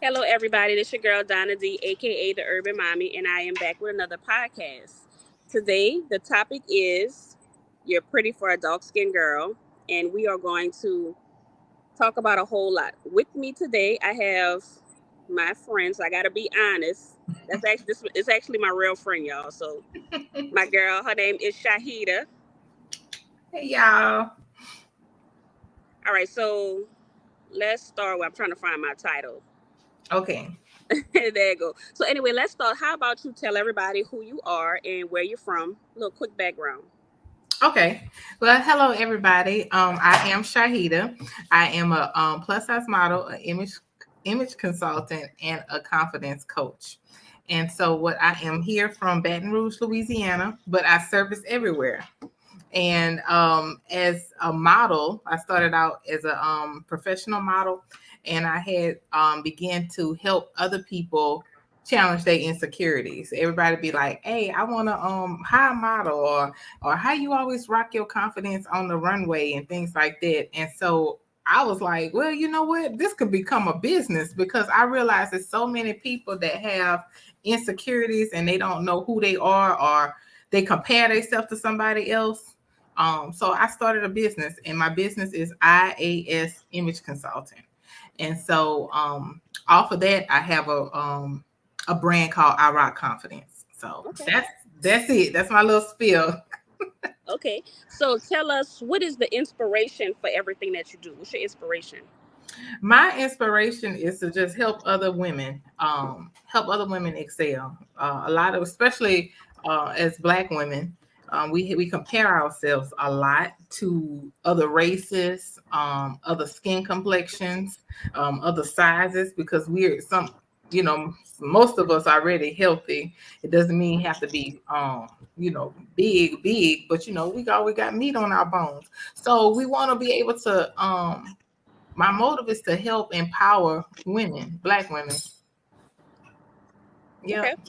Hello, everybody. This your girl Donna D, aka the Urban Mommy, and I am back with another podcast. Today, the topic is "You're pretty for a dark-skinned girl," and we are going to talk about a whole lot. With me today, I have my friends. I gotta be honest. This is actually my real friend, y'all. So my girl, her name is Shahida. Hey y'all. All right, so let's start. I'm trying to find my title. Okay. There you go. So anyway, let's start. How about you tell everybody who you are and where you're from? A little quick background. Okay. Well, hello everybody. I am Shahida. I am a plus size model, an image consultant, and a confidence coach. And so, what I am here from Baton Rouge, Louisiana, but I service everywhere. And as a model, I started out as a professional model, and I had began to help other people challenge their insecurities. Everybody be like, "Hey, I want to hire a model," or "How you always rock your confidence on the runway," and things like that. And so I was like, "Well, you know what? This could become a business," because I realized there's so many people that have insecurities and they don't know who they are, or they compare themselves to somebody else. So I started a business, and my business is IAS Image Consulting. And so off of that, I have a brand called I Rock Confidence. So Okay. that's it. That's my little spiel. Okay. So tell us, what is the inspiration for everything that you do? What's your inspiration? My inspiration is to just help other women excel. A lot of, especially as Black women, we compare ourselves a lot to other races, other skin complexions, other sizes, because we're most of us already healthy. It doesn't mean you have to be big, but we got meat on our bones. So we want to be able to my motive is to help empower women, Black women. Okay. Yep.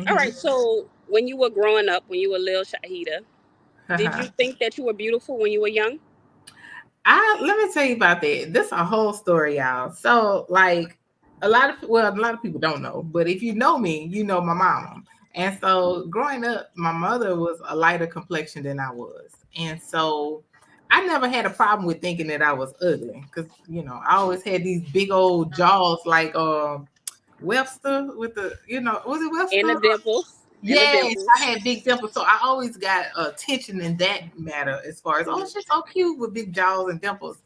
All Hmm. right. So when you were growing up, when you were little Shahida, did you think that you were beautiful when you were young? I Let me tell you about that. This is a whole story, y'all. So, like, a lot of people don't know, but if you know me, you know my mama. And so, growing up, my mother was a lighter complexion than I was, and so I never had a problem with thinking that I was ugly, because I always had these big old jaws, like Webster with the, was it And the Webster? dimples. And the Yes, I dimples. had big dimples, so I always got attention in that matter. As far as, oh, Hmm. she's so cute with big jaws and dimples.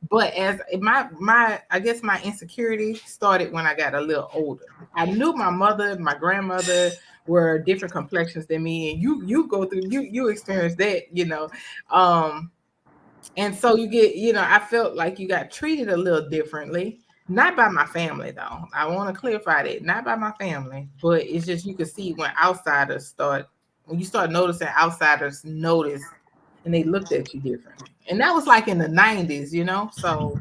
But as I guess my insecurity started when I got a little older. I knew my mother and my grandmother were different complexions than me, and you go through you experience that. Um, and so you get, I felt like you got treated a little differently. Not by my family, though. I want to clarify that. Not by my family, but it's just you can see when you start noticing outsiders notice and they looked at you differently. And that was like in the 90s. So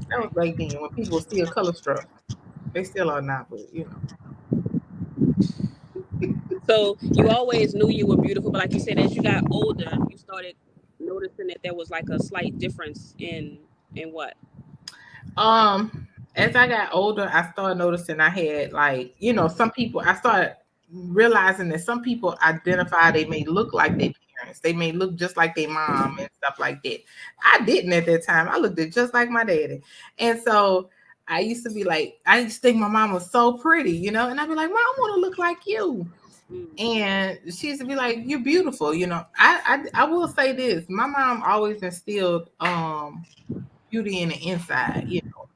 that was back then when people were still color struck. They still are not, but So you always knew you were beautiful, but like you said, as you got older, you started noticing that there was like a slight difference in what? As I got older, I started noticing I had, like, some people, I started realizing that some people identify, they may look like their parents. They may look just like their mom and stuff like that. I didn't at that time. I looked at just like my daddy. And so I used to be like, I used to think my mom was so pretty, and I'd be like, Mom, I want to look like you. Mm. And she used to be like, "You're beautiful." I will say this: my mom always instilled beauty in the inside,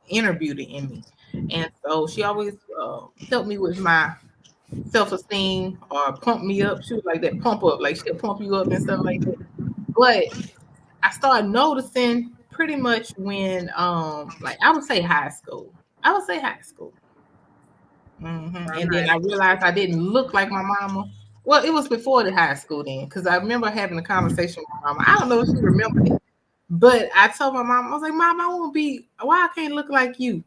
inner beauty in me. And so she always helped me with my self-esteem, or pump me up. She was like that pump up, like she'll pump you up and stuff like that. But I started noticing pretty much when, like, I would say high school. I would say high school. Around And then high I school. realized I didn't look like my mama. Well, it was before the high school then, because I remember having a conversation with my mama. I don't know if she remembered it, but I told my mom, I was like, Mom, I want to be, why I can't look like you?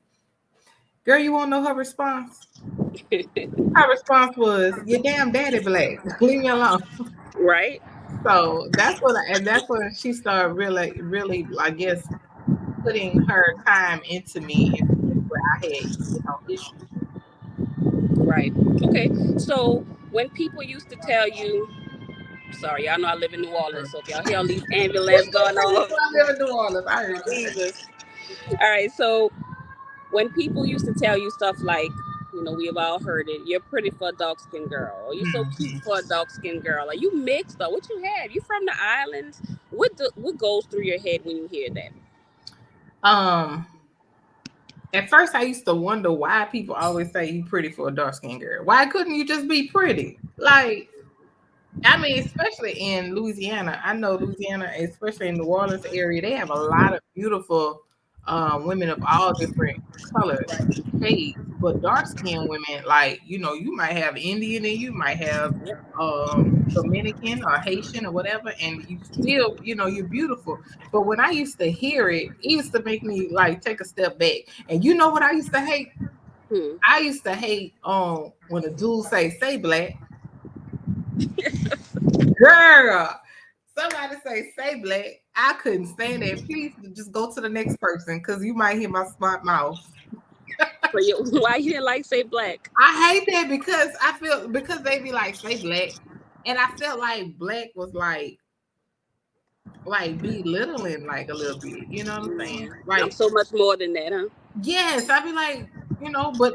Girl, you want to know her response? Her response was, your damn daddy black. Leave me alone. Right? So that's when she started really, really, I guess, putting her time into me. where I had, issues. Right. Okay. So when people used to tell you, sorry, y'all know I live in New Orleans, so if y'all hear all these ambulance going off, I live in New Orleans. I heard you say. Jesus. All right. So when people used to tell you stuff like, we've all heard it, you're pretty for a dark skinned girl, or you're so cute Mhm. for a dark skinned girl, are you mixed, or what you have? You from the islands? What goes through your head when you hear that? Um, at first I used to wonder why people always say you pretty for a dark skinned girl. Why couldn't you just be pretty? Like, I mean, especially in Louisiana. I know Louisiana, especially in New Orleans area, they have a lot of beautiful women of all different colors and shades. But dark skinned women, like, you might have Indian and you might have Dominican or Haitian or whatever, and you still, you're beautiful. But when I used to hear it, it used to make me like take a step back. And you know what I used to hate? Hmm. I used to hate when a dude say black. Girl, somebody say black. I couldn't stand that. Please just go to the next person because you might hear my smart mouth. So why you didn't like say black? I hate that because I feel because they be like say black, and I felt like black was like belittling like a little bit. You know what I'm saying? Man, I'm Like so much more than that, huh? yes, I'd be like, but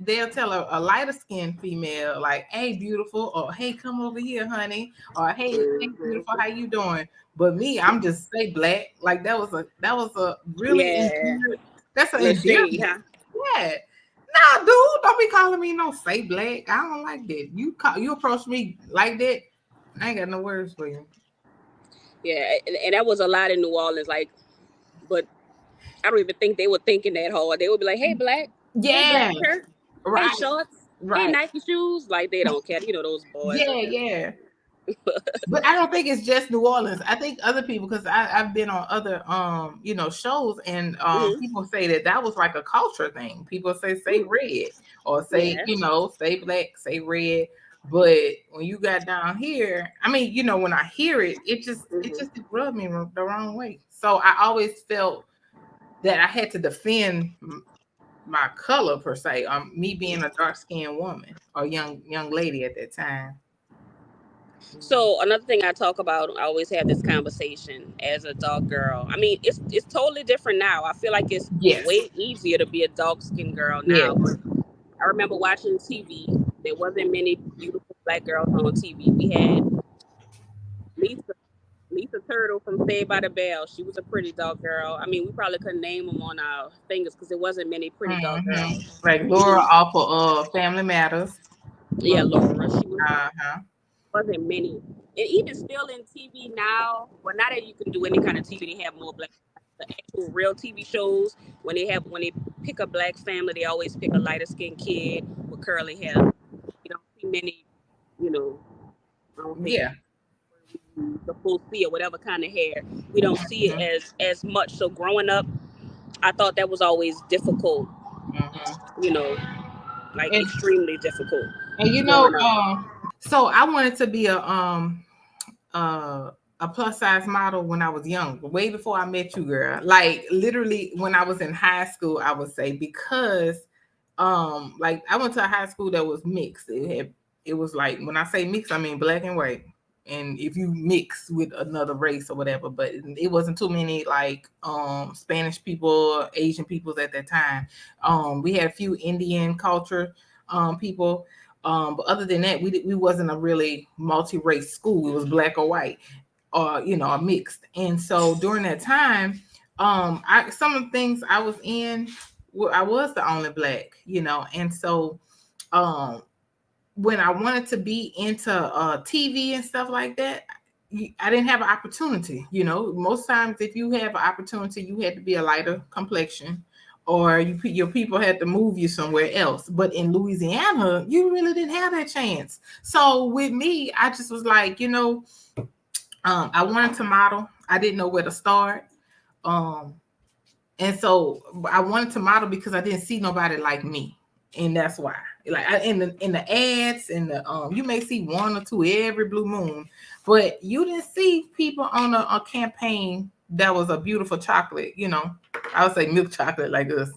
they'll tell a lighter skinned female like, "Hey, beautiful," or "Hey, come over here, honey," or "Hey, beautiful, Hmm. how you doing?" But me, I'm just say black. Like that was a really Yeah, endearing. That's an little shade, endearment. huh? Yeah. Nah, dude, don't be calling me no say black. I don't like that. You approach me like that. I ain't got no words for you. Yeah, and that was a lot in New Orleans. Like, but I don't even think they were thinking that hard. They would be like, hey black Yeah. shirt, hey Right. shorts, hey Right. Nike shoes. Like they don't care. Those boys. Yeah. Yeah. But I don't think it's just New Orleans. I think other people, because I've been on other shows, and Hmm. people say that was like a culture thing. People say red or say Yeah. say black, say red. But when you got down here, I mean, when I hear it, it just Hmm. rubbed me the wrong way. So I always felt that I had to defend my color per se. Me being a dark skinned woman or young lady at that time. So another thing I talk about, I always have this conversation as a dark girl. I mean, it's totally different now. I feel like it's Yes. way easier to be a dark skinned girl now. Yes. But I remember watching TV. There wasn't many beautiful black girls on TV. We had Lisa Lisa Turtle from Saved by the Bell. She was a pretty dark girl. I mean, we probably couldn't name them on our fingers because there wasn't many pretty dark girls. Like Laura Even off of Family Matters. yeah, Laura. She was Uh-huh. wasn't many. And even still in TV now, well, now that you can do any kind of TV, they have more black. The actual real TV shows, when they pick a black family, they always pick a lighter skinned kid with curly hair. You don't see many, you know, I don't think Yeah. the full C or whatever kind of hair. We don't see it Mhm. as much. So growing up, I thought that was always difficult. Mhm. You know, like And extremely difficult and growing up. so I wanted to be uh a plus size model when I was young, way before I met you, girl. Like literally when I was in high school, I would say, because like I went to a high school that was mixed. It was like, when I say mixed, I mean black and white. And if you mix with another race or whatever, but it wasn't too many like Spanish people, Asian peoples at that time. We had a few Indian culture people. But other than that, we wasn't a really multi-race school. It was black or white, or a mixed. And so during that time, I some of the things I was in, I was the only black, and so um when I wanted to be into TV and stuff like that, I didn't have an opportunity. Most times if you have an opportunity, you had to be a lighter complexion, or your people had to move you somewhere else. But in Louisiana, you really didn't have that chance. So with me, I just was like, I wanted to model. I didn't know where to start. Um, and so I wanted to model because I didn't see nobody like me. And that's why. Like in the ads, and you may see one or two every blue moon, but you didn't see people on a campaign that was a beautiful chocolate, I would say milk chocolate like us.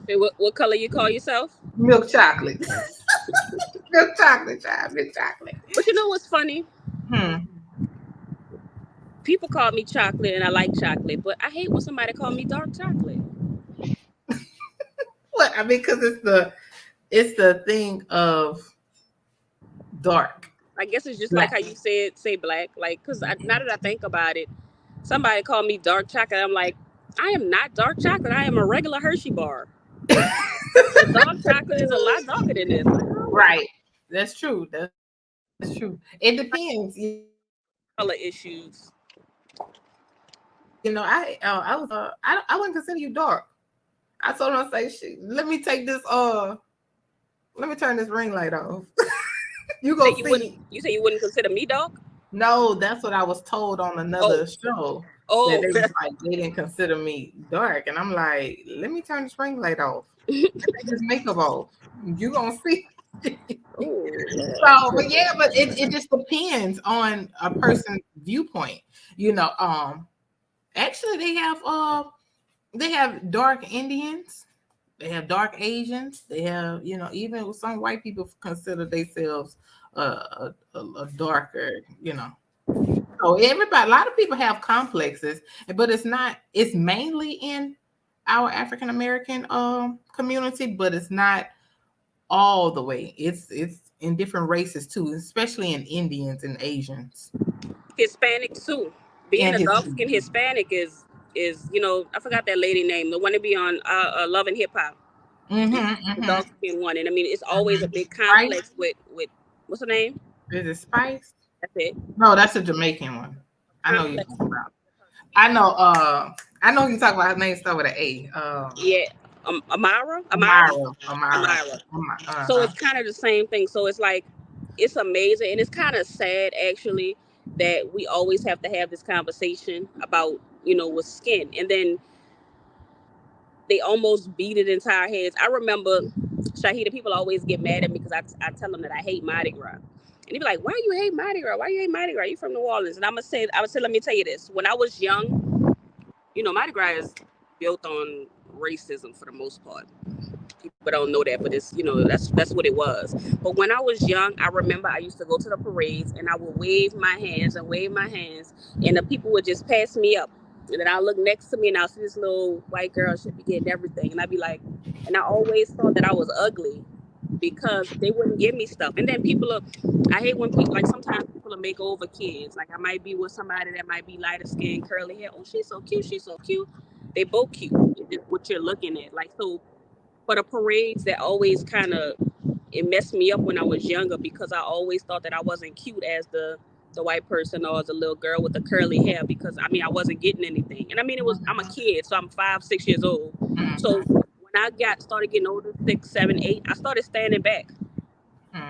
And what color you call yourself? Milk chocolate. Milk chocolate, child. Milk chocolate. But you know what's funny? Hmm. People call me chocolate, and I like chocolate, but I hate when somebody call me dark chocolate. What? I mean, because it's the thing of dark, I guess it's just like black. how you said say black. Like, cause now that I think about it, somebody called me dark chocolate. I'm like, I am not dark chocolate. I am a regular Hershey bar. The dark chocolate is a lot darker than this. Like, oh, Right. That's true. That's true. It depends. color issues. I wouldn't consider you dark. I told him, I say, shit, let me turn this ring light off. You Say go you wouldn't. see. You say you wouldn't consider me dark? No, that's what I was told on Oh, another show, that oh. they was like, they didn't consider me dark. And I'm like, let me turn this ring light off. Take this makeup off. You gonna see. Oh, Lord. So, but yeah, but it just depends on a person's viewpoint. Actually they have dark Indians, they have dark Asians, they have, even some white people consider themselves a darker, So everybody, a lot of people have complexes, but it's mainly in our African American community, but it's not all the way. It's in different races too, especially in Indians and Asians Hispanic too. Being and a his. dark skinned Hispanic is I forgot that lady name. The one to be on Love and Hip Hop. Mm-hmm, The mm-hmm, dark skinned one, and I mean it's always a mm-hmm. big Spice? complex with what's her name? Is it Spice? That's it. No, that's a Jamaican one. I know you're Complex. talking about. I know. I know you talk about her name start with an A. Yeah, Amara, Amara. Amara. Amara. So Uh-huh. it's kind of the same thing. So it's like it's amazing, and it's kind of sad actually that we always have to have this conversation about with skin, and then they almost beat it into our heads. I remember Shahida. People always get mad at me because I tell them that I hate Mardi Gras, and they be like, "Why you hate Mardi Gras? Why you hate Mardi Gras? You from New Orleans?" And I would say, let me tell you this: when I was young, Mardi Gras is built on racism for the most part. People don't know that, but it's that's what it was. But when I was young, I remember I used to go to the parades and I would wave my hands, and the people would just pass me up. And then I'll look next to me and I'll see this little white girl should be getting everything. And I'd be like, and I always thought that I was ugly because they wouldn't give me stuff. And then I hate when people, like sometimes people will make over kids. Like I might be with somebody that might be lighter skin, curly hair. Oh, she's so cute. She's so cute. They both cute. It's just what you're looking at. Like, so for the parades, that always kind of it messed me up when I was younger because I always thought that I wasn't cute as the white person or as a little girl with the curly hair because I mean I wasn't getting anything. And I mean I'm a kid, so I'm 5, 6 years old. So Mm-hmm. when I started getting older, 6, 7, 8, I started standing back.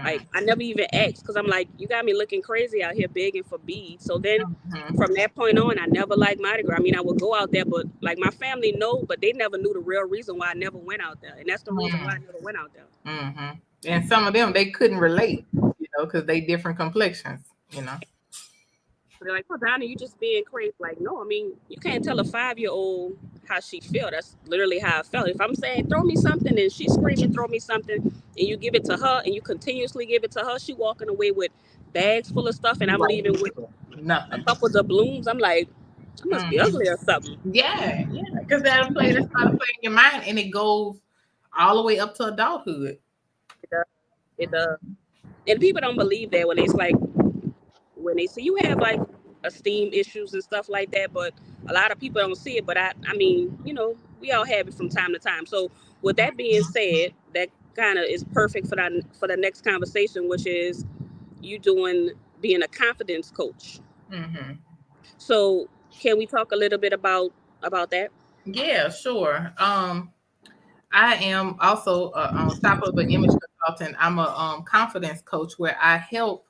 Like I never even asked because I'm like, you got me looking crazy out here begging for beads. So then Mm-hmm. from that point on, I never liked Mardi Gras. I mean, I would go out there, but like my family know, but they never knew the real reason why I never went out there, and that's the reason why I never went out there. Mm-hmm. And some of them they couldn't relate, because they different complexions. So they're like, "Oh, Donna, you just being crazy." Like, no, I mean, you can't tell a 5-year-old how she feel. That's literally how I felt. If I'm saying throw me something and she's screaming, throw me something, and you give it to her and you continuously give it to her, she walking away with bags full of stuff, and You I'm like leaving with a nothing. couple of blooms. I'm like, I must be Mm-hmm. ugly or something. Yeah, yeah, because that's how to play in your mind, and it goes all the way up to adulthood. It does. It does. And people don't believe that when it's like when they see you have like esteem issues and stuff like that, but a lot of people don't see it. But I mean, we all have it from time to time. So with that being said, that kind of is perfect for the next conversation, which is you doing being a confidence coach. Mm-hmm. So can we talk a little bit about that? Yeah, sure. I am also on top of an image consultant. I'm a confidence coach where I help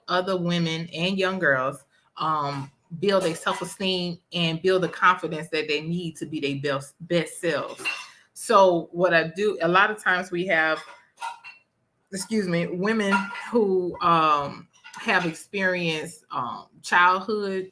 other women and young girls build a self-esteem and build the confidence that they need to be their best selves. So what I do, a lot of times we have, excuse me, women who have experienced childhood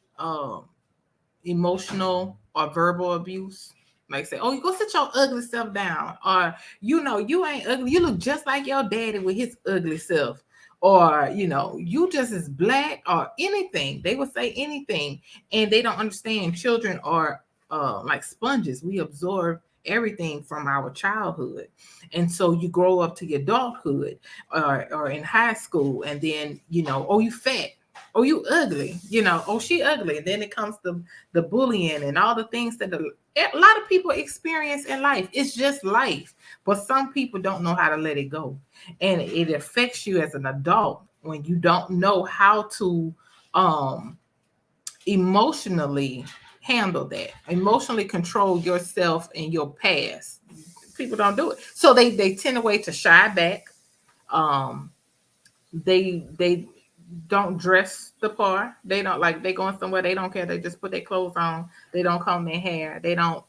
emotional or verbal abuse. Like say, oh, you go sit your ugly self down, or you ain't ugly. You look just like your daddy with his ugly self, or you just as black or anything. They would say anything, and they don't understand. Children are like sponges. We absorb everything from our childhood, and so you grow up to your adulthood, or in high school, and then oh, you fat. Oh, you ugly, oh, she ugly. And then it comes to the bullying and all the things that a lot of people experience in life. It's just life. But some people don't know how to let it go. And it affects you as an adult when you don't know how to emotionally handle that, emotionally control yourself and your past. People don't do it. So they tend away to shy back. Um, they don't dress the part. They don't like they going somewhere, they don't care. They just put their clothes on. They don't comb their hair. They don't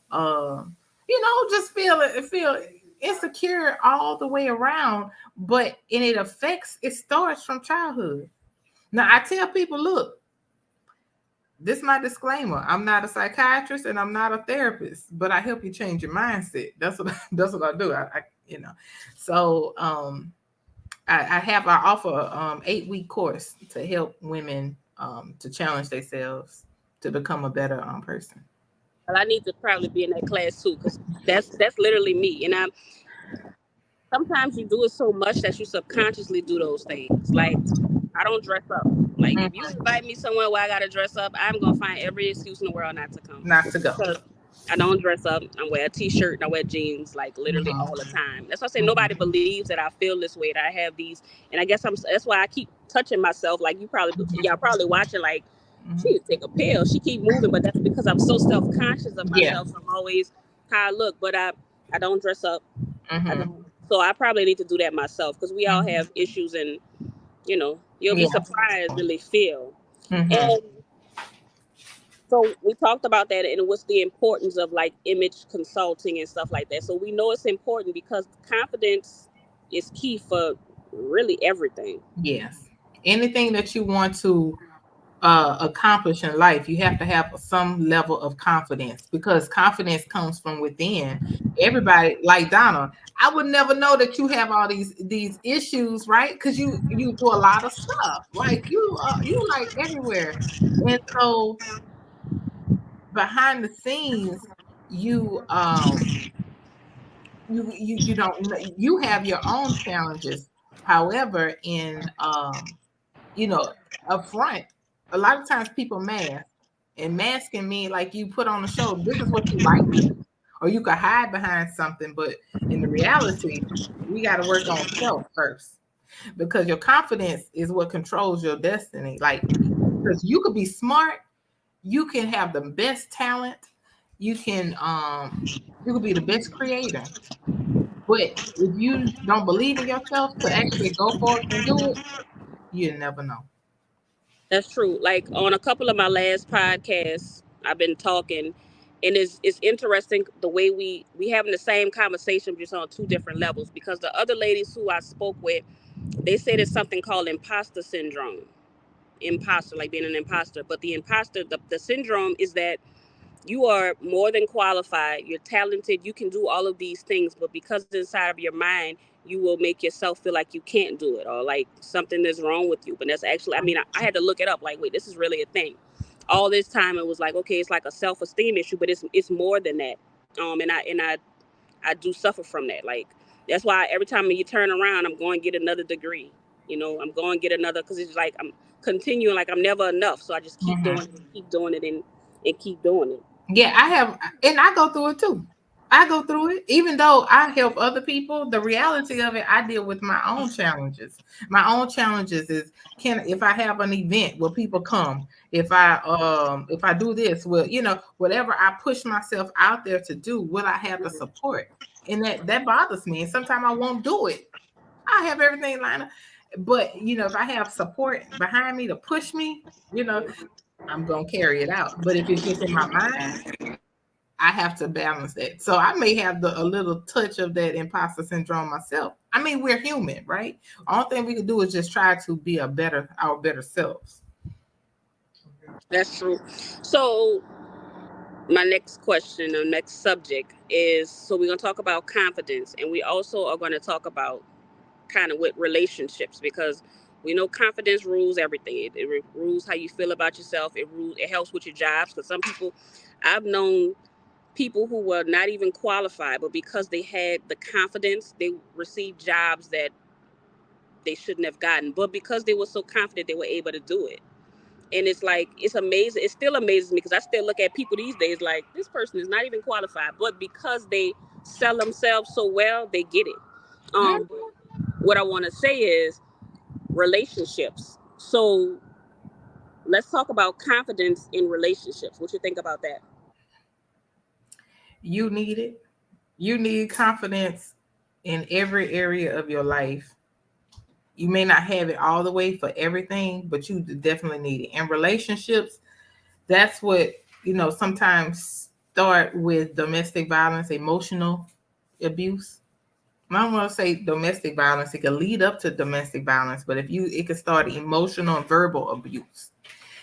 just feel insecure all the way around. But and it starts from childhood. Now I tell people, look, this is my disclaimer. I'm not a psychiatrist and I'm not a therapist, but I help you change your mindset. That's what that's what I do. So I offer 8-week course to help women to challenge themselves to become a better person. Well, I need to probably be in that class too, because that's literally me. And sometimes you do it so much that you subconsciously do those things. Like, I don't dress up. Like, if you Mhm. invite me somewhere where I gotta dress up, I'm gonna find every excuse in the world not to come. Not to go. Because I don't dress up. I wear a t-shirt and I wear jeans like literally all the Mhm. time. That's why I say nobody Mhm. believes that I feel this way, that I have these. And I guess that's why I keep touching myself. Like y'all Mhm. probably watching. Like, she Mhm. need to take a pill. She keep moving, but that's because I'm so self-conscious of Yeah. myself. So I'm always how I look, but I don't dress up. I Mhm. don't. So I probably need to do that myself because we all Mhm. have issues, and you'll be Yeah. surprised when they feel. Mhm. And so we talked about that and what's the importance of like image consulting and stuff like that. So we know it's important because confidence is key for really everything. Yes. Anything that you want to accomplish in life, you have to have some level of confidence, because confidence comes from within. Everybody, like Donna, I would never know that you have all these issues, right? Because you do a lot of stuff, like you like everywhere, and so behind the scenes, you you don't you have your own challenges. However, in you know, up front, a lot of times people mask. And masking mean like you put on a show, this is what you like to do. Or you could hide behind something, but in the reality, we got to work on self first. Because your confidence is what controls your destiny. Like, because you could be smart, you can have the best talent, you can you could be the best creator. But if you don't believe in yourself to actually go forth and do it, you never know. That's true. Like on a couple of my last podcasts, I've been talking, and it's interesting the way we having the same conversation just on two different levels. Because the other ladies who I spoke with, they said it's something called imposter syndrome. Imposter, like being an imposter. But the imposter, the syndrome is that you are more than qualified, you're talented, you can do all of these things, but because inside of your mind you will make yourself feel like you can't do it or like something is wrong with you. But that's actually, I mean, I had to look it up, like, wait, this is really a thing. All this time it was like, okay, it's like a self-esteem issue, but it's more than that. I do suffer from that. Like, that's why every time you turn around, I'm going to get another degree. I'm going to get another, because it's like I'm continuing, like I'm never enough. So I just keep doing it Mhm. and keep doing it and keep doing it. Yeah, I have, and I go through it too. I go through it, even though I help other people. The reality of it, I deal with my own challenges. My own challenges is, can if I have an event, will people come? If I do this, will whatever I push myself out there to do, will I have the support? And that bothers me. And sometimes I won't do it. I have everything lined up, but if I have support behind me to push me, I'm gonna carry it out. But if it's just in my mind, I have to balance that. So I may have a little touch of that imposter syndrome myself. I mean, we're human, right? All thing we can do is just try to be our better selves. That's true. So My next question or next subject is, so we're going to talk about confidence, and we also are going to talk about kind of with relationships, because we know confidence rules everything. It rules how you feel about yourself. It helps with your jobs, because some people, I've known people who were not even qualified, but because they had the confidence, they received jobs that they shouldn't have gotten, but because they were so confident, they were able to do it. And it's like, it's amazing. It still amazes me, because I still look at people these days like, this person is not even qualified, but because they sell themselves so well, they get it. But what I want to say is relationships. So let's talk about confidence in relationships. What you think about that? You need it. You need confidence in every area of your life. You may not have it all the way for everything, but you definitely need it. And relationships, that's what, sometimes start with domestic violence, emotional abuse. I don't want to say domestic violence. It can lead up to domestic violence, but it can start emotional and verbal abuse.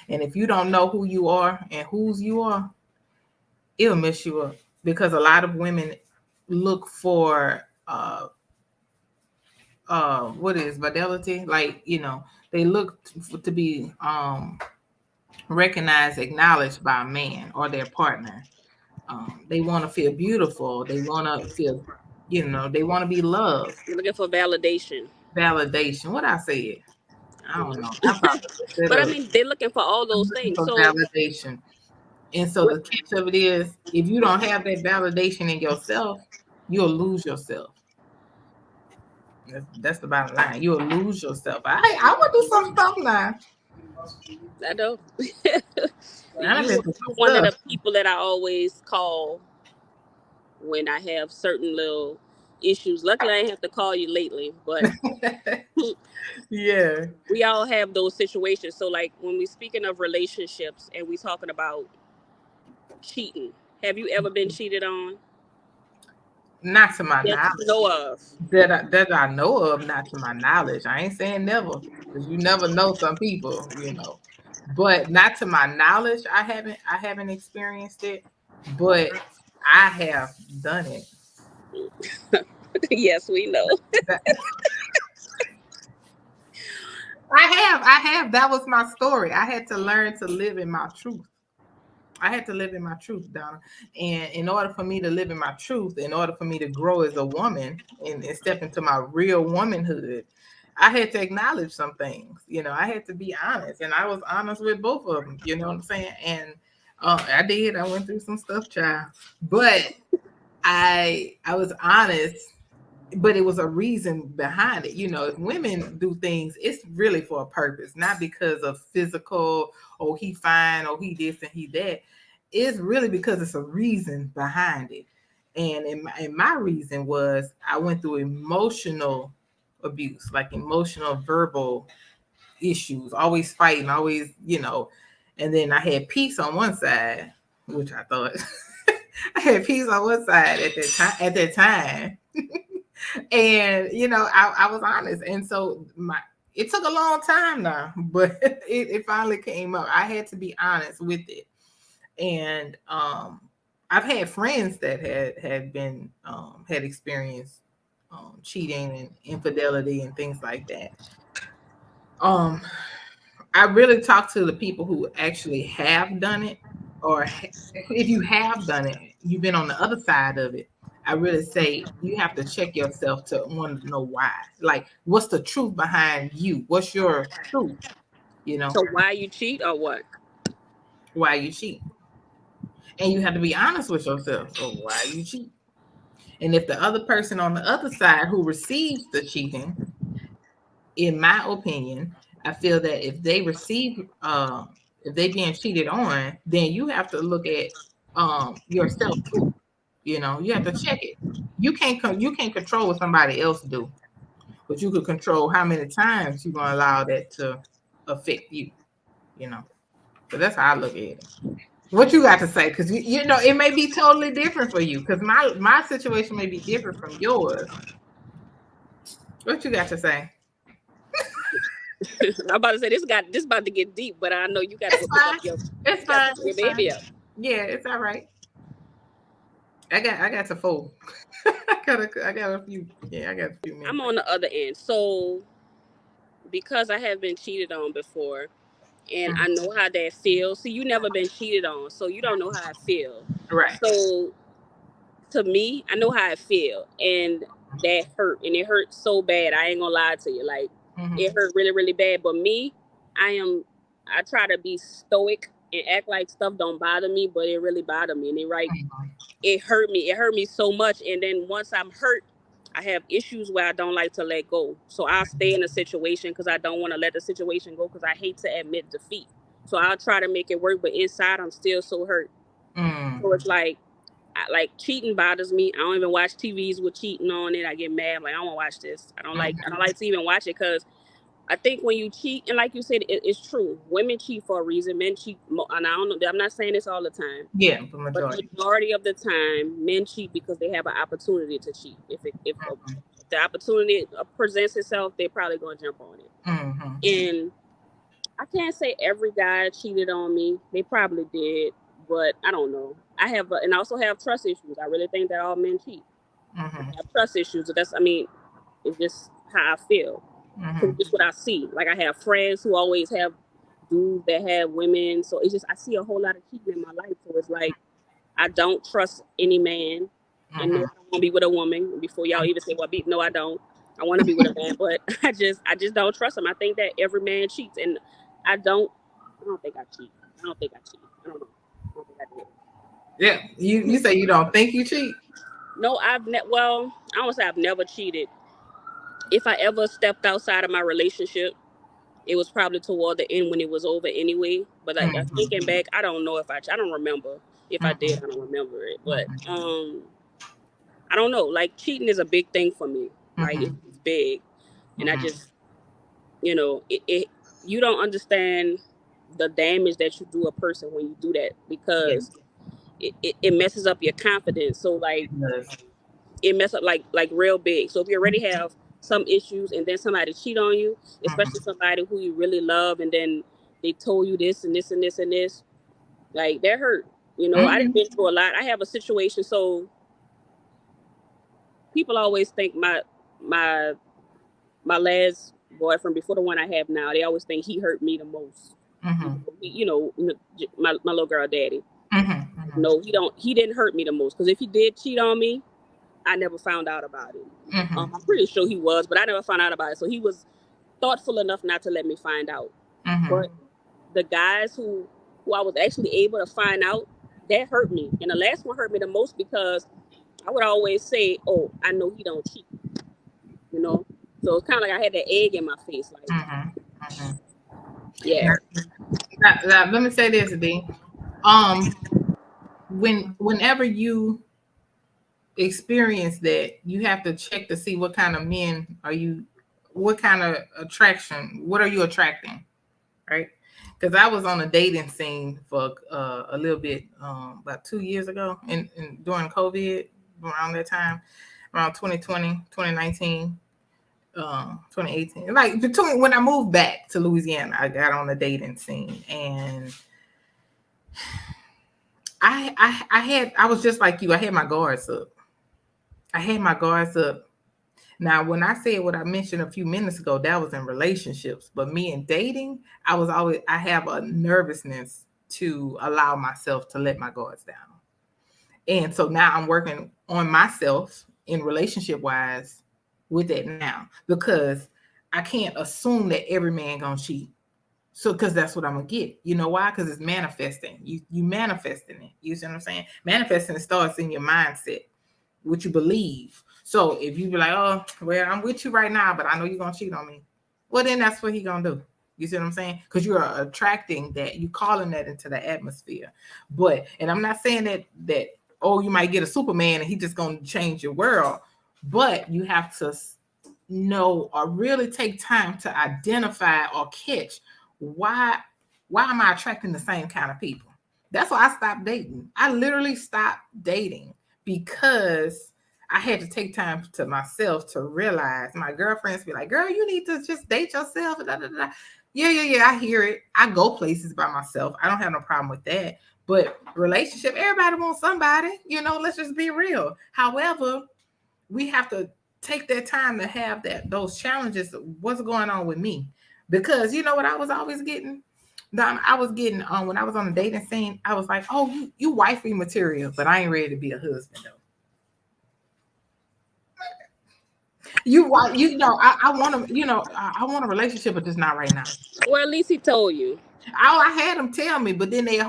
And if you don't know who you are and whose you are, it'll mess you up, because a lot of women look for what is fidelity, like, they look to be recognized, acknowledged by a man or their partner. They want to feel beautiful, they want to feel, they want to be loved. You're looking for validation. Validation, what I said, I don't know, I Mhm. probably looked it But I up. mean, they're looking for all I'm those looking things. for So validation. And so what, the catch of it is, if you don't have that validation in yourself, you'll lose yourself. That's the bottom line. You'll lose yourself. I would do some stuff now. I know. I've you been through you some one of stuff. the people that I always call when I have certain little issues. Luckily, I ain't have to call you lately, but Yeah. we all have those situations. So, like when we speaking of relationships and we talking about cheating, have you ever been cheated on? Not to my That knowledge. you know of? That I know of, not to my knowledge. I ain't saying never, because you never know some people, But not to my knowledge, I haven't experienced it, but I have done it. Yes, we know. That- I have. That was my story. I had to learn to live in my truth. I had to live in my truth, Donna. And in order for me to live in my truth, in order for me to grow as a woman and step into my real womanhood, I had to acknowledge some things. I had to be honest. And I was honest with both of them. You know what I'm saying? And I did. I went through some stuff, child. But I was honest, but it was a reason behind it. If women do things, it's really for a purpose, not because of physical, or he fine, or he this and he that. It's really because it's a reason behind it. And my reason was, I went through emotional abuse, like emotional, verbal issues, always fighting, always, and then I had peace on one side, which I thought I had peace on one side at that time. And I was honest, and so it took a long time now, but it finally came up. I had to be honest with it. And I've had friends that had been had experienced cheating and infidelity and things like that. um I really talk to the people who actually have done it, or if you have done it, you've been on the other side of it. I really say you have to check yourself to want to know why. Like, what's the truth behind you? What's your truth? You know, So why you cheat or what? why you cheat, and you have to be honest with yourself. So why you cheat? And if the other person on the other side who receives the cheating, in my opinion, I feel that if they being cheated on, then you have to look at yourself too. You have to check it. You can't control what somebody else do, but you could control how many times you're gonna allow that to affect you. You know, so that's how I look at it. What you got to say? Because it may be totally different for you. Because my situation may be different from yours. What you got to say? I'm about to say this about to get deep, but I know you got to It's go pick up fine. It's you got to fine. pick your It's fine. baby up. Yeah, it's all right. I got to four. I got a few. Yeah, I got a few men. I'm on the other end. So because I have been cheated on before and I Mhm. know how that feels. See, you never been cheated on, so you don't know how it feels. Right. So to me, I know how it feel, and that hurt, and it hurt so bad. I ain't gonna lie to you, like it Hmm. hurt really, really bad. But me, I am, I try to be stoic and act like stuff don't bother me, but it really bothered me, and it right, it hurt me. It hurt me so much, and then once I'm hurt, I have issues where I don't like to let go. So I'll stay in a situation because I don't want to let the situation go because I hate to admit defeat. So I'll try to make it work, but inside I'm still so hurt. So Mm-hmm. it's like like cheating bothers me. I don't even watch TVs with cheating on it. I get mad. I'm like, I don't want to watch this. I don't like to even watch it because I think when you cheat, and like you said, it's true. Women cheat for a reason. Men cheat, and I don't know. I'm not saying this all the time, Yeah, the but the majority. majority of the time, men cheat because they have an opportunity to cheat. If the opportunity presents itself, they're probably gonna jump on it. Mm-hmm. And I can't say every guy cheated on me. They probably did, but I don't know. And I also have trust issues. I really think that all men cheat. I Mm-hmm. have trust issues. I mean, it's just how I feel. It's just Mm-hmm. what I see. Like I have friends who always have dudes that have women. So it's just I see a whole lot of cheating in my life. So it's like I don't trust any man. And no, Mm-hmm. I don't want to be with a woman. Before y'all even say, "Well, no, I don't." I want to be with a man, but I just don't trust him. I think that every man cheats, and I don't. I don't think I cheat. I don't think I cheat. I don't know. I don't think I did. Yeah, you say you don't think you cheat. No, well, I don't say I've never cheated. If I ever stepped outside of my relationship, it was probably toward the end when it was over anyway. But like thinking Mm-hmm. back, I don't know if I don't remember. If I did, I Mm-hmm. don't remember it. But Mm-hmm. I don't know. Like cheating is a big thing for me. Like Mm-hmm. it's big, and I Mm-hmm. just it you don't understand the damage that you do a person when you do that Yeah, because it messes up your confidence. So like it does. it mess up like real big. So if you already have some issues and then somebody cheat on you, especially Mm-hmm. somebody who you really love, and then they told you this and this and this and this, like that hurt. I done Mm-hmm. been through a lot. I have a situation. So people always think my my last boyfriend before the one I have now, they always think he hurt me the most. Mm-hmm. My little girl daddy. Mm-hmm. No, he didn't hurt me the most because if he did cheat on me, I never found out about it. I'm Mm-hmm. pretty sure he was, but I never found out about it. So he was thoughtful enough not to let me find out. But Mm-hmm. the guys who I was actually able to find out, that hurt me. And the last one hurt me the most because I would always say, "Oh, I know he don't cheat," you know. So it's kind of like I had that egg in my face, like, Mm-hmm. Mm-hmm. yeah. Now, let me say this, D. Um, whenever you experience that, you have to check to see what kind of men are you, what kind of attraction, what are you attracting, right? Because I was on a dating scene for a little bit about 2 years ago, and during COVID, around that time, around 2020, 2019. 2018, like between when I moved back to Louisiana, I got on the dating scene, and I was just like you. I had my guards up. I had my guards up. Now, when I said what I mentioned a few minutes ago, that was in relationships. But me and dating, I have a nervousness to allow myself to let my guards down. And so now I'm working on myself in relationship wise with it now because I can't assume that every man gonna cheat. So, because that's what I'm gonna get. You know why? Because it's manifesting. You manifesting it. You see what I'm saying? Manifesting starts in your mindset, what you believe. So if you be like, oh, well, I'm with you right now, but I know you're gonna cheat on me. Well, then that's what he gonna do. You see what I'm saying? Because you're attracting that, you calling that into the atmosphere. But and I'm not saying that oh, you might get a Superman and he just gonna change your world. But you have to know or really take time to identify or catch why am I attracting the same kind of people? That's why I stopped dating. I literally stopped dating because I had to take time to myself to realize. My girlfriends be like, girl, you need to just date yourself. Da, da, da. Yeah. I hear it. I go places by myself. I don't have no problem with that. But relationship, everybody wants somebody, let's just be real. However, we have to take that time to have those challenges. What's going on with me? Because you know what I was always getting? Don, I was getting when I was on the dating scene, I was like, oh, you wifey material, but I ain't ready to be a husband though. I want to, I want a relationship, but just not right now. Well, at least he told you. I had them tell me, but then they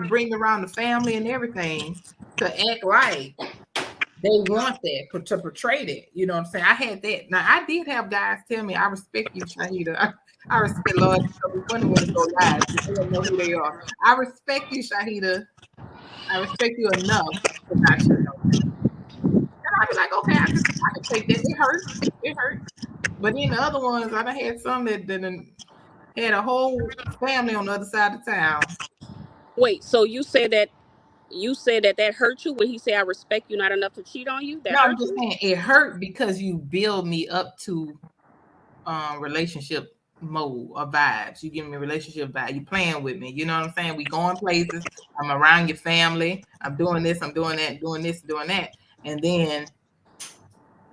bring around the family and everything to act like they want that to portray that. You know what I'm saying? I had that. Now I did have guys tell me, "I respect you, Shahida." I respect Lord. It's funny when it go live. You don't know who they are. I respect you, Shahida. I respect you enough to not share no life. And I'd be like, okay, I can take that. It hurt. It hurt. But then the other ones, I done had some that done had a whole family on the other side of town. Wait, so you said that hurt you when he said I respect you not enough to cheat on you? That No, I'm hurt just you? saying it hurt because you build me up to relationship mode or vibes. You give me relationship vibe. You playing with me. You know what I'm saying? We going places. I'm around your family. I'm doing this. I'm doing that. Doing this. Doing that. And then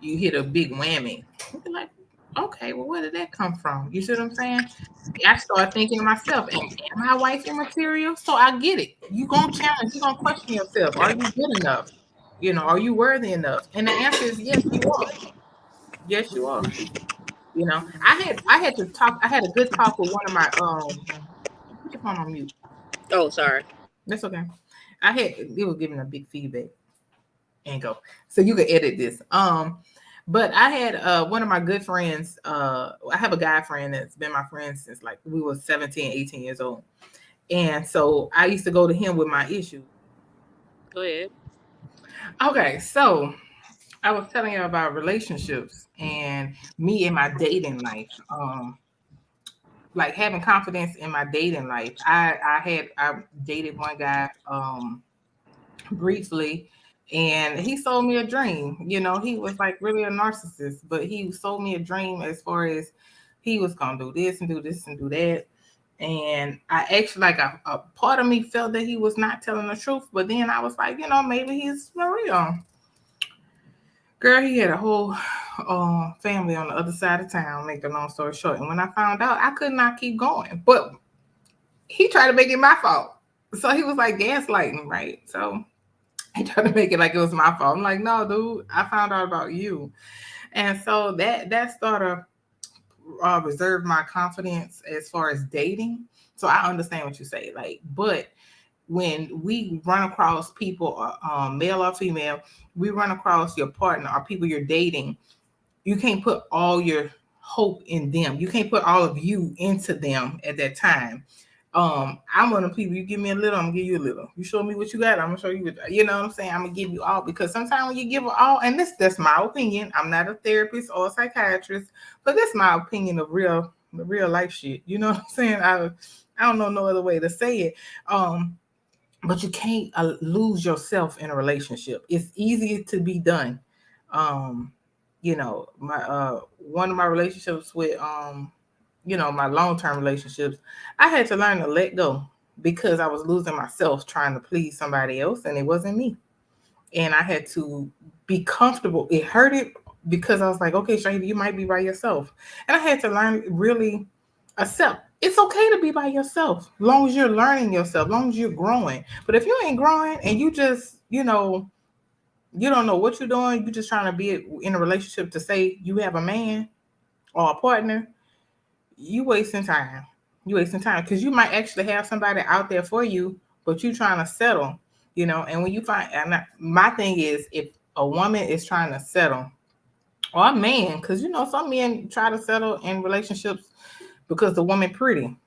you hit a big whammy. You're like, okay, well, where did that come from? You see what I'm saying? I start thinking to myself, am I wifey material? So I get it. You gonna challenge. You gonna question yourself. Are you good enough? Are you worthy enough? And the answer is yes, you are. Yes, you are. I had to talk. I had a good talk with one of my put your phone on mute. Oh, sorry. That's okay. It was giving a big feedback and go. So you could edit this. But I had one of my good friends, I have a guy friend that's been my friend since like we were 17, 18 years old. And so I used to go to him with my issues. Go ahead. Okay, so I was telling you about relationships and me in my dating life. Like having confidence in my dating life. I dated one guy briefly, and he sold me a dream. He was like really a narcissist, but he sold me a dream as far as he was gonna do this and do this and do that. And I actually like a part of me felt that he was not telling the truth, but then I was like, maybe he's for real. Girl, he had a whole family on the other side of town, make the long story short. And when I found out, I could not keep going. But he tried to make it my fault. So he was like gaslighting, right? So he tried to make it like it was my fault. I'm like, no, dude, I found out about you. And so that started reserve my confidence as far as dating. So I understand what you say. Like, but when we run across people, male or female, we run across your partner or people you're dating, you can't put all your hope in them. You can't put all of you into them at that time. I'm one of the people, you give me a little, I'm gonna give you a little. You show me what you got, I'm gonna show you what, you know what I'm saying? I'm gonna give you all, because sometimes when you give all, and that's my opinion. I'm not a therapist or a psychiatrist, but that's my opinion of the real life shit. You know what I'm saying? I don't know no other way to say it. But you can't lose yourself in a relationship. It's easy to be done. My one of my relationships with my long-term relationships, I had to learn to let go because I was losing myself trying to please somebody else, and it wasn't me. And I had to be comfortable. It hurted because I was like, okay, Shahida, you might be by yourself. And I had to learn really accept it's okay to be by yourself, long as you're learning yourself, long as you're growing. But if you ain't growing and you just, you don't know what you're doing, you're just trying to be in a relationship to say you have a man or a partner, you wasting time. You wasting time because you might actually have somebody out there for you, but you trying to settle, And when you find, my thing is, if a woman is trying to settle, or a man, because some men try to settle in relationships because the woman pretty,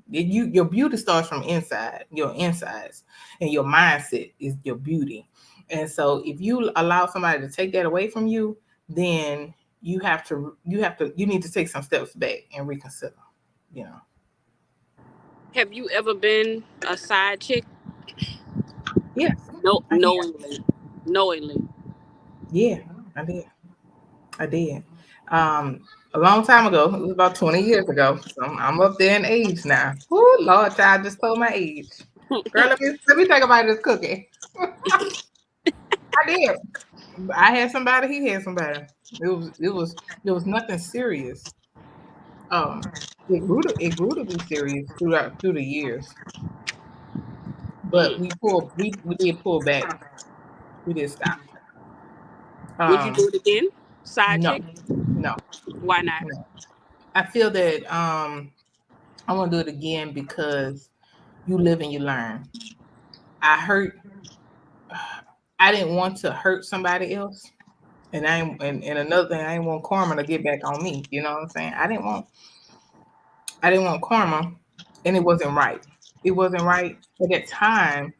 your beauty starts from inside, your insides, and your mindset is your beauty. And so if you allow somebody to take that away from you, then you need to take some steps back and reconsider, you know. Have you ever been a side chick? Yes, No, I did. knowingly. Knowingly. Yeah, I did. I did. A long time ago, it was about 20 years ago. So I'm up there in age now. Oh Lord, child, I just told my age. Girl, let me take a bite of this cookie. I did. I had somebody. He had somebody. It was nothing serious. It grew to be serious through the years, but Mm. we did pull back. We did stop. Would you do Um, it again? Side no, chick? no, Why not? no. I feel that I want to do it again because you live and you learn. I hurt. I didn't want to hurt somebody else, and another thing, I didn't want karma to get back on me. You know what I'm saying? I didn't want karma, and it wasn't right. It wasn't right at that time.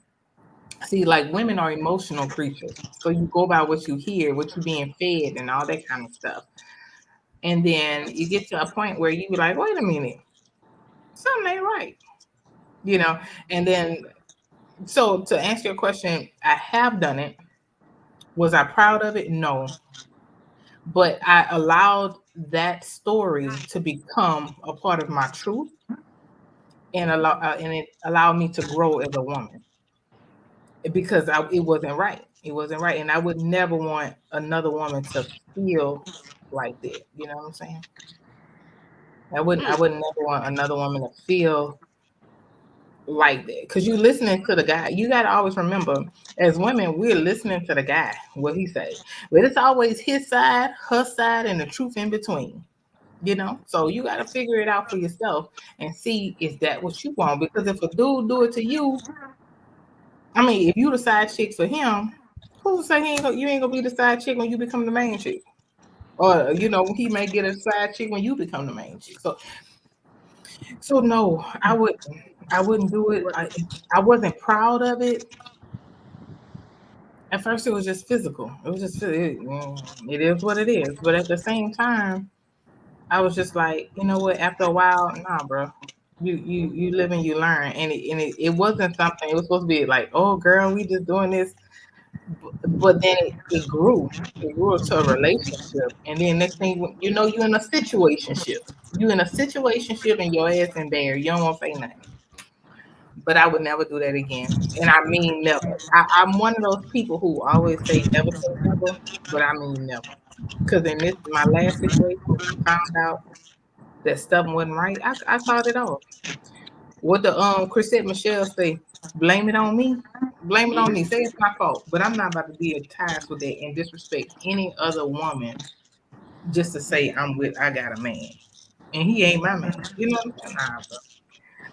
See, like women are emotional creatures, so you go by what you hear, what you're being fed, and all that kind of stuff. And then you get to a point where you be like, wait a minute, something ain't right, you know. And then, so to answer your question, I have done it. Was I proud of it? No, but I allowed that story to become a part of my truth, and it allowed me to grow as a woman because it wasn't right. It wasn't right, and I would never want another woman to feel like that. You know what I'm saying? I wouldn't. I Mm. would never want another woman to feel like that because you listening to the guy. You got to always remember, as women, we're listening to the guy, what he say, but it's always his side, her side, and the truth in between. So you got to figure it out for yourself and see, is that what you want? Because if a dude do it to you, I mean, if you the side chick for him, who's to say you ain't gonna be the side chick when you become the main chick? Or he may get a side chick when you become the main chick. So no, I wouldn't do it. What? I wasn't proud of it. At first, it was just physical. It was just it is what it is. But at the same time, I was just like, you know what? After a while, nah, bro. You live and you learn, and it wasn't something. It was supposed to be like, oh, girl, we just doing this, but then it grew. It grew to a relationship, and then next thing you in a situationship. You in a situationship, and your ass in there. You don't want to say nothing. But I would never do that again, and I mean never. I'm one of those people who always say never, but I mean never. Because in my last situation, when we found out that stuff wasn't right, I called it off. What the Chrisette Michelle say? Blame it on me. Blame it on me. Say it's my fault. But I'm not about to be attached with that and disrespect any other woman just to say I got a man. And he ain't my man. You know what I'm saying? Nah, bro.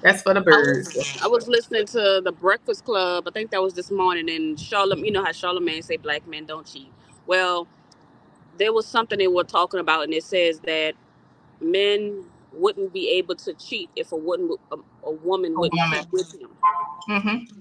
That's for the birds. I was listening to the Breakfast Club. I think that was this morning, and Charlotte. You know how Charlamagne say black men don't cheat. Well, there was something they were talking about, and it says that men wouldn't be able to cheat if a woman A wouldn't cheat woman. with him.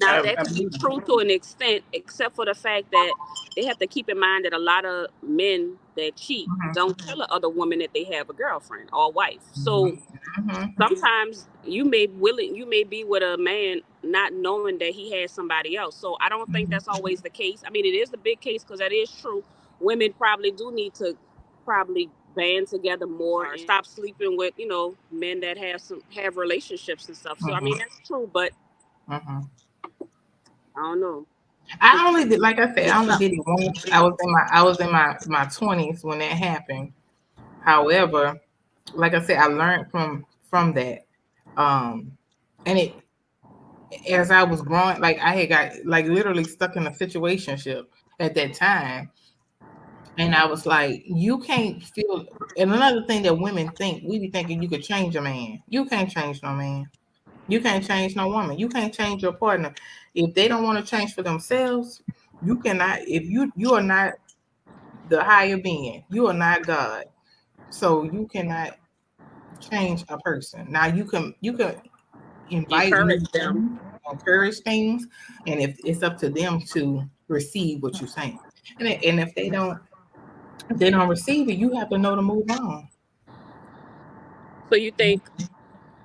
Now that I could be believe true to an extent, except for the fact that they have to keep in mind that a lot of men that cheat don't tell the other woman that they have a girlfriend or wife. So Mm-hmm. sometimes you may be with a man not knowing that he has somebody else. So I don't think that's always the case. I mean, it is a big case because that is true. Women probably do need to probably band together more and stop sleeping with men that have relationships and stuff. So I mean Mm-hmm. that's true, but Mm-hmm. I don't know. I It's, only did, like I said, I it's only tough. did it once. I was in my 20s when that happened. However, like I said, I learned from that. Um, and it as I was growing, like I had got like literally stuck in a situationship at that time, and I was like, you can't feel. And another thing that women think, we be thinking you could change a man. You can't change no man. You can't change no woman. You can't change your partner if they don't want to change for themselves. You cannot. If you are not the higher being, you are not God. So you cannot change a person. Now you can invite new Encourage them. things, encourage things, and if it's up to them to receive what you're saying, and if they don't receive it, you have to know to move on. So you think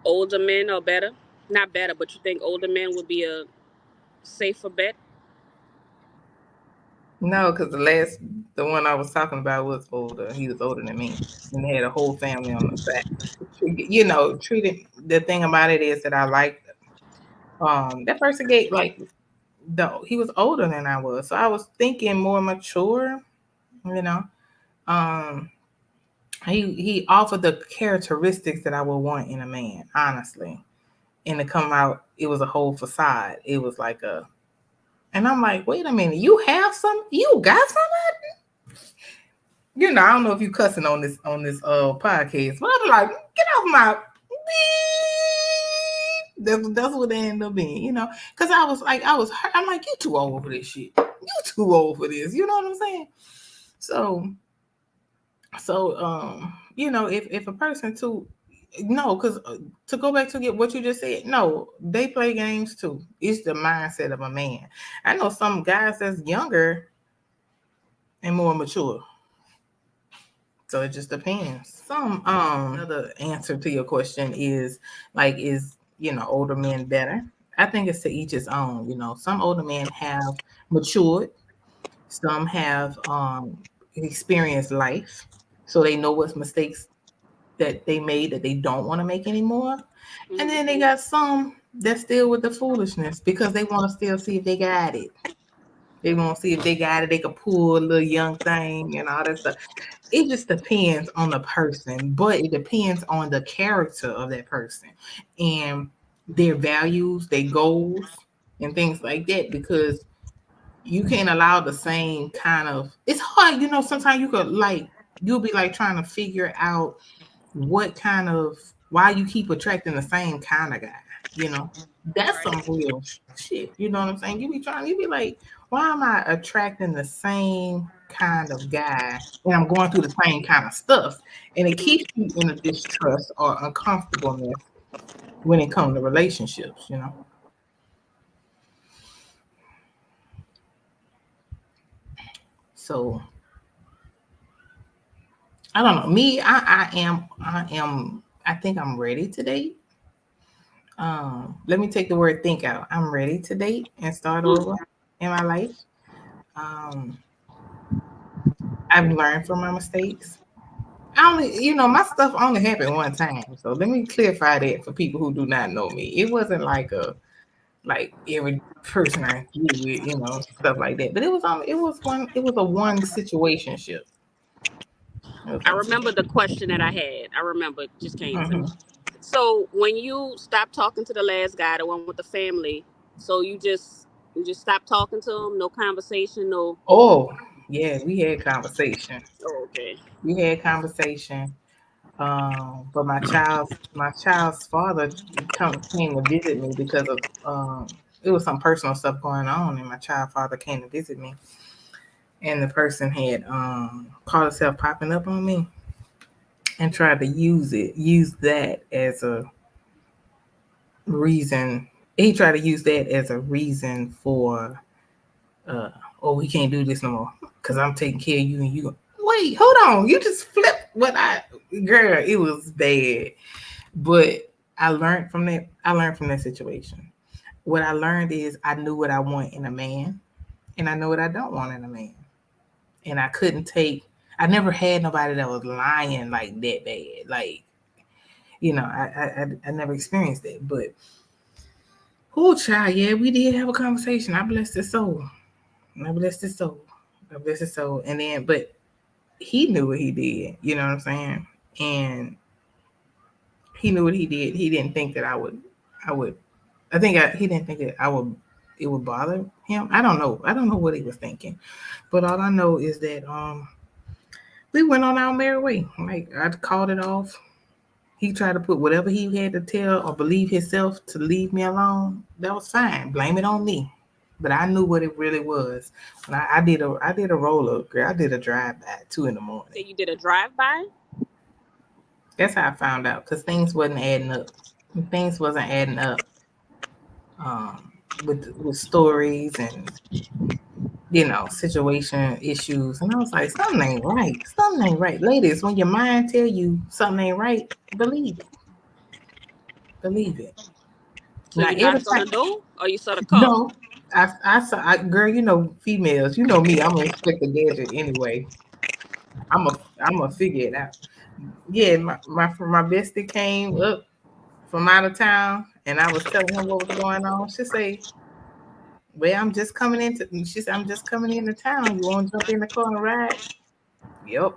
older men are better? Not better, but you think older men would be a safer bet? No, because the one I was talking about was older. He was older than me, and had a whole family on the side. Treated the thing about it is that I liked. That person gave like he was older than I was, so I was thinking more mature, you know. Um, he offered the characteristics that I would want in a man, honestly. And to come out, it was a whole facade. It was like a, and I'm like, wait a minute, you have some, you got somebody? You know, I don't know if you cussing on this podcast, but I'm like, get off my. That's what they end up being, you know, because I'm like, you too old for this shit. You too old for this. You know what I'm saying? So you know, if a person too, no, because to go back to get what you just said, no, they play games too. It's the mindset of a man. I know some guys that's younger and more mature. So it just depends. Some another answer to your question is like, is, you know, older men better? I think it's to each his own. You know, some older men have matured, some have experienced life, so they know what mistakes that they made that they don't want to make anymore. And then they got some that still with the foolishness because they want to still see if they got it. They want to see if they got it. They could pull a little young thing and all that stuff. It just depends on the person, but it depends on the character of that person and their values, their goals, and things like that. Because you can't allow the same kind of. It's hard, you know. Sometimes you could like you'll be like trying to figure out what kind of why you keep attracting the same kind of guy. You know, that's Right. some real shit. You know what I'm saying? You be like, why am I attracting the same kind of guy and I'm going through the same kind of stuff? And it keeps you in a distrust or uncomfortableness when it comes to relationships, you know. So I don't know. Me, I think I'm ready to date. Let me take the word think out. I'm ready to date and start over Mm. in my life. Um, I've learned from my mistakes. I only, you know, my stuff only happened one time. So let me clarify that for people who do not know me. It wasn't like every person I get with, you know, stuff like that. But it was a one situationship. It was I one remember the situation. question that I had. I remember it just came to me. Hmm. So when you stopped talking to the last guy, the one with the family, so you just stopped talking to him, no conversation, no. Oh, yeah, we had conversation. Oh, okay. We had conversation. But my child's father came to visit me because of it was some personal stuff going on, and my child father came to visit me, and the person had caught herself popping up on me and tried to use that as a reason. He tried to use that as a reason for uh, oh, we can't do this no more because I'm taking care of you and you. Wait, hold on, you just flipped what I girl. It was bad. But I learned from that. I learned from that situation. What I learned is I knew what I want in a man, and I know what I don't want in a man. And I couldn't take. I never had nobody that was lying like that bad. Like you know, I never experienced that. But oh, child, yeah, we did have a conversation. I blessed his soul. I blessed his soul. I blessed his soul. And then, but he knew what he did. You know what I'm saying? And he knew what he did. He didn't think that I would. I would he didn't think it would bother him. I don't know. I don't know what he was thinking, but all I know is that we went on our merry way. Like I called it off. He tried to put whatever he had to tell or believe himself to leave me alone. That was fine. Blame it on me. But I knew what it really was. When I did a roll up, girl. I did a drive by at 2 in the You say morning. you did a drive by? That's how I found out because things wasn't adding up. Things wasn't adding up with stories and situation issues. And I was like, something ain't right. Something ain't right. Ladies, when your mind tell you something ain't right, believe it. Believe it. So Now you every knocked on time the door or you saw the car? no, I saw girl, females, you know me, I'm gonna expect a gadget anyway. I'm a figure it out. Yeah, my bestie came up from out of town And I was telling her what was going on. She say, "Well, I'm just coming into." She said, "I'm just coming into town. You want to jump in the car and ride?" Yep.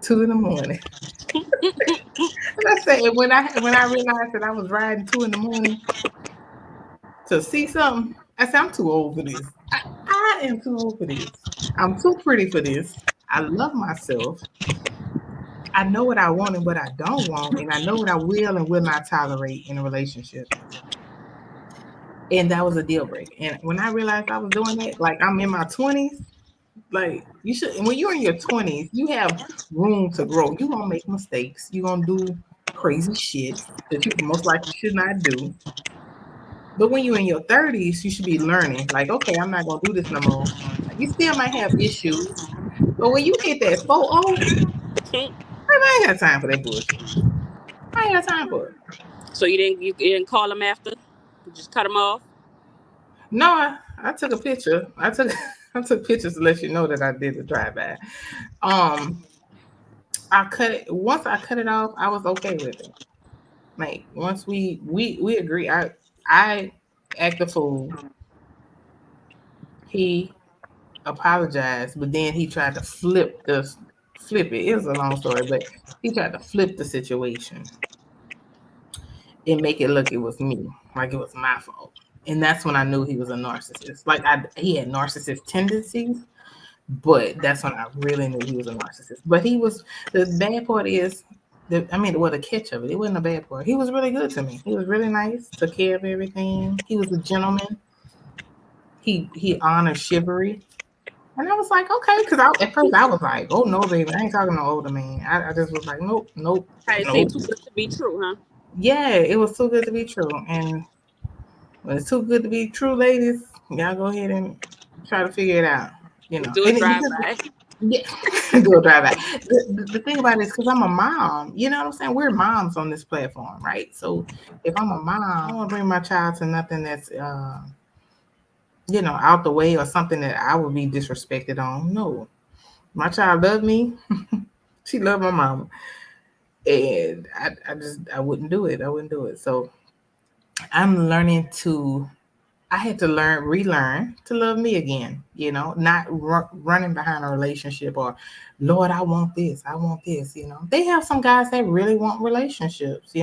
2 in the morning. And I said, and when I realized that I was riding 2 in the morning to see something, I said, I'm too old for this. I am too old for this. I'm too pretty for this. I love myself. I know what I want and what I don't want, and I know what I will and will not tolerate in a relationship. And that was a deal breaker. And when I realized I was doing that, like I'm in my 20s, like you should, and when you're in your 20s, you have room to grow. You're gonna make mistakes, you're gonna do crazy shit that you most likely should not do. But when you're in your 30s, you should be learning, like, okay, I'm not gonna do this no more. You still might have issues, but when you hit that 4-0, I ain't got time for that bullshit. I ain't got time for it. So you didn't call him after? You just cut him off? No, I took a picture. I took I took pictures to let you know that I did the drive by. Um, I cut it once. I cut it off. I was okay with it. Like once we agree. I act the fool. He apologized, but then he tried to flip it. It was a long story, but he tried to flip the situation and make it look it was me, like it was my fault. And that's when I knew he was a narcissist. Like he had narcissist tendencies, but that's when I really knew he was a narcissist. But he was the bad part is I mean, well, the catch of it, it wasn't a bad part. He was really good to me. He was really nice, took care of everything. He was a gentleman. He honored chivalry. And I was like, okay, because at first I was like, oh no, baby, I ain't talking to no older man. I just was like, nope, nope, I say nope. too good to be true, huh? Yeah, it was too good to be true. And when it's too good to be true, ladies, y'all go ahead and try to figure it out. Do a And drive because by. yeah, do a drive by. The thing about it is because I'm a mom, you know what I'm saying? We're moms on this platform, right? So if I'm a mom, I don't want to bring my child to nothing that's out the way or something that I would be disrespected on. No. My child loved me. She loved my mama. And I wouldn't do it. I wouldn't do it. So I'm learning to I had to relearn to love me again, not running behind a relationship or, Lord, I want this, They have some guys that really want relationships.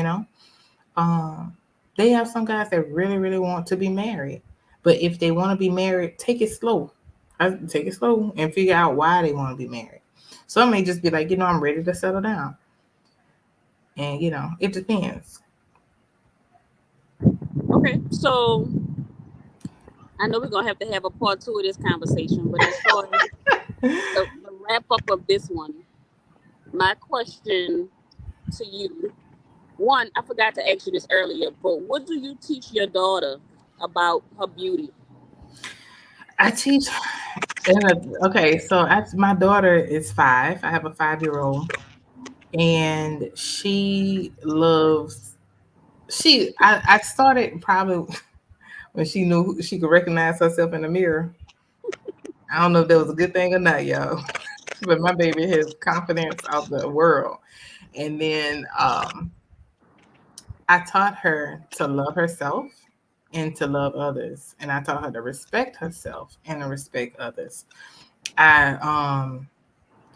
Um, they have some guys that really, really want to be married. But if they want to be married, take it slow. Take it slow and figure out why they want to be married. Some may just be like, I'm ready to settle down. And, it depends. Okay, so I know we're gonna have to have a part two of this conversation, but as far as the wrap up of this one, my question to you, one, I forgot to ask you this earlier, but what do you teach your daughter about her beauty? I teach. Okay, so my daughter is 5. I have a 5-year-old, and she loves. I started probably when she knew she could recognize herself in the mirror. I don't know if that was a good thing or not, y'all, but my baby has confidence out the world. And then I taught her to love herself and to love others, and I taught her to respect herself and to respect others. I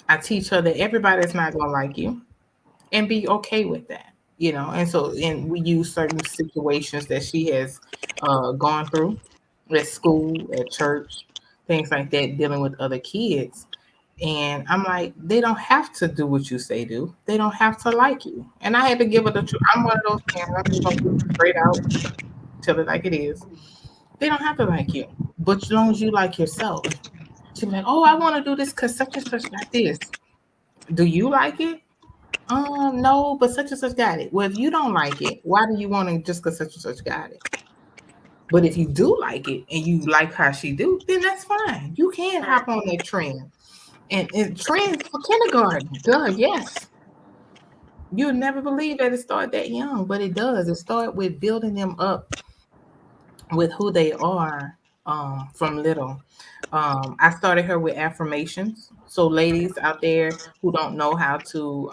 I teach her that everybody's not gonna like you and be okay with that, and we use certain situations that she has gone through at school, at church, things like that, dealing with other kids. And I'm like, they don't have to do what you say do. They don't have to like you. And I had to give her the truth. I'm one of those parents. I'm just gonna give it straight out, tell it like it is. They don't have to like you, but as long as you like yourself. She'd be like, oh, I want to do this because such and such got this. Do you like it? No, but such and such got it. Well, if you don't like it, why do you want to just because such and such got it? But if you do like it and you like how she do, then that's fine. You can hop on that trend. And trends for kindergarten. Duh, yes. You'll never believe that it started that young, but it does. It started with building them up with who they are from little. I started her with affirmations. So ladies out there who don't know how to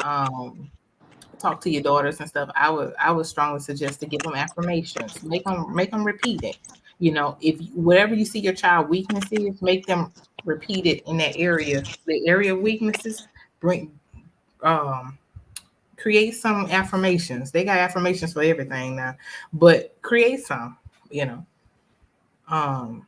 talk to your daughters and stuff, I would strongly suggest to give them affirmations. Make them repeat it. If whatever you see your child weakness is, make them repeat it in that area. The area of weaknesses, bring um create some affirmations. They got affirmations for everything now, but create some, you know. Um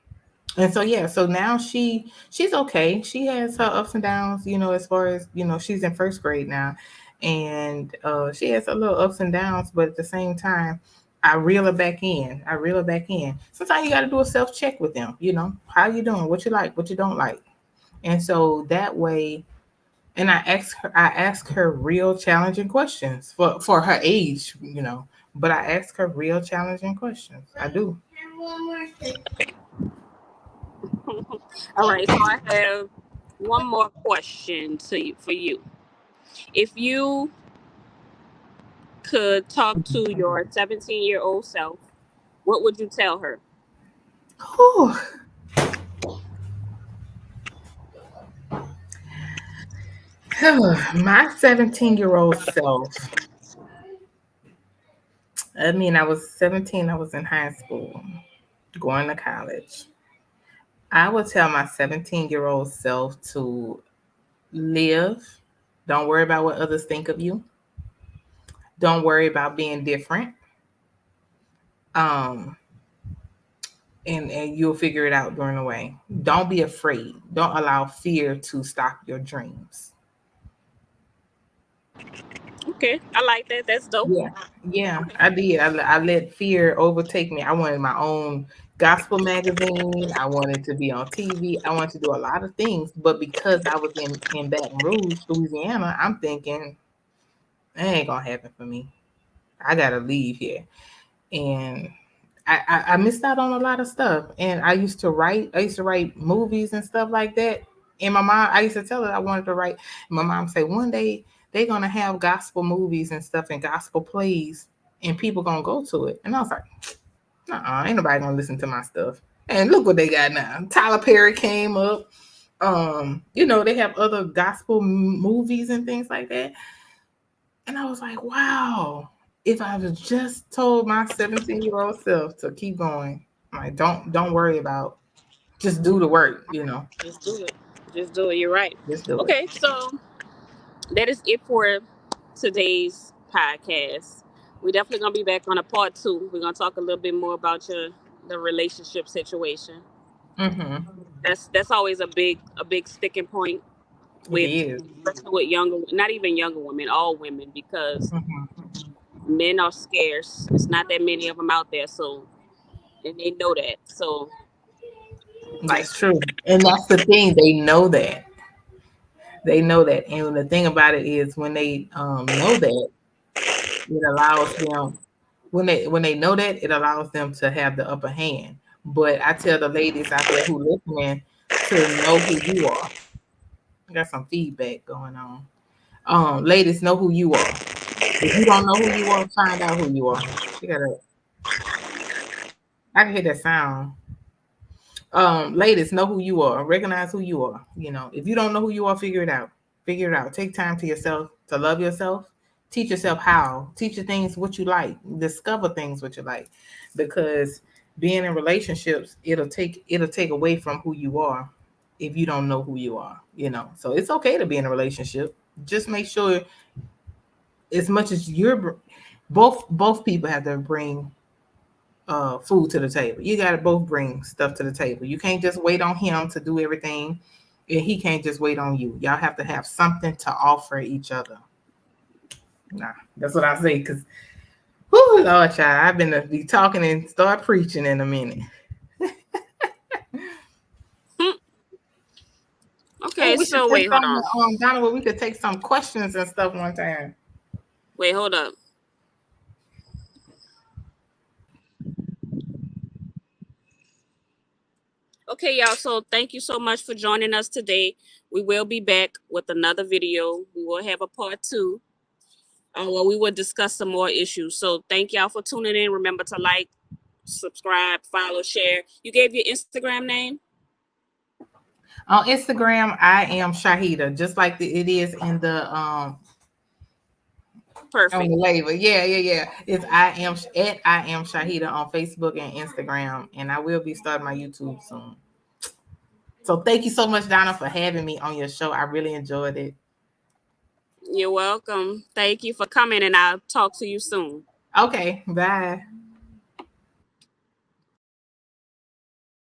and so yeah, so now she's okay. She has her ups and downs, as far as, she's in first grade now. And she has a little ups and downs, but at the same time, I reel her back in. I reel her back in. Sometimes you gotta do a self-check with them, how you doing, what you like, what you don't like. And so that way, and I ask her real challenging questions for her age, but I ask her real challenging questions. I do. All right, so I have one more question to you for you. If you could talk to your 17-year-old self, what would you tell her? Whew. My 17-year-old self. I mean, I was 17, I was in high school, going to college. I would tell my 17-year-old self to live. Don't worry about what others think of you. Don't worry about being different. Um, and you'll figure it out during the way. Don't be afraid. Don't allow fear to stop your dreams. Okay, I like that. That's dope. Yeah, yeah, Okay. I did. I let fear overtake me. I wanted my own gospel magazine. I wanted to be on TV. I wanted to do a lot of things, but because I was in Baton Rouge, Louisiana, I'm thinking it ain't gonna happen for me. I gotta leave here, and I missed out on a lot of stuff. And I used to write. I used to write movies and stuff like that. And my mom, I used to tell her I wanted to write. My mom said one day they're gonna have gospel movies and stuff and gospel plays, and people gonna go to it. And I was like, ain't nobody gonna listen to my stuff. And look what they got now. Tyler Perry came up. They have other gospel movies and things like that. And I was like, wow, if I was just told my 17-year-old self to keep going, like don't worry about, just do the work. Just do it. Just do it. You're right. Just do it. Okay, so that is it for today's podcast. We're definitely gonna be back on a part two. We're gonna talk a little bit more about the relationship situation. Mm-hmm. That's always a big sticking point It with, is. especially with younger, not even younger women, all women, because Mm-hmm. men are scarce. It's not that many of them out there, so and they know that. So like, That's true. And that's the thing. They know that. They know that. And the thing about it is when they know that, it allows them when they know that, it allows them to have the upper hand. But I tell the ladies out there who listening to know who you are. I got some feedback going on. Ladies, know who you are. If you don't know who you are, find out who you are. You gotta. I can hear that sound. Ladies, know who you are. Recognize who you are. If you don't know who you are, figure it out. Figure it out. Take time to yourself to love yourself. Teach yourself how. Teach your things what you like. Discover things what you like, because being in relationships, it'll take away from who you are if you don't know who you are. So it's okay to be in a relationship. Just make sure, as much as both people have to bring food to the table. You got to both bring stuff to the table. You can't just wait on him to do everything, and he can't just wait on you. Y'all have to have something to offer each other. Nah, that's what I say. Cause, whoo, Lord, child, I've been to be talking and start preaching in a minute. hmm, Hey, okay. we should So take wait, hold some, on. Donovan. We could take some questions and stuff one time. Wait, hold up. Okay, y'all. So thank you so much for joining us today. We will be back with another video. We will have a part two, where we will discuss some more issues. So thank y'all for tuning in. Remember to like, subscribe, follow, share. You gave your Instagram name? On Instagram, I am Shahida, just like it is On the Perfect. label. Yeah, yeah, yeah. It's I am Shahida on Facebook and Instagram. And I will be starting my YouTube soon. So thank you so much, Donna, for having me on your show. I really enjoyed it. You're welcome. Thank you for coming, and I'll talk to you soon. Okay, bye.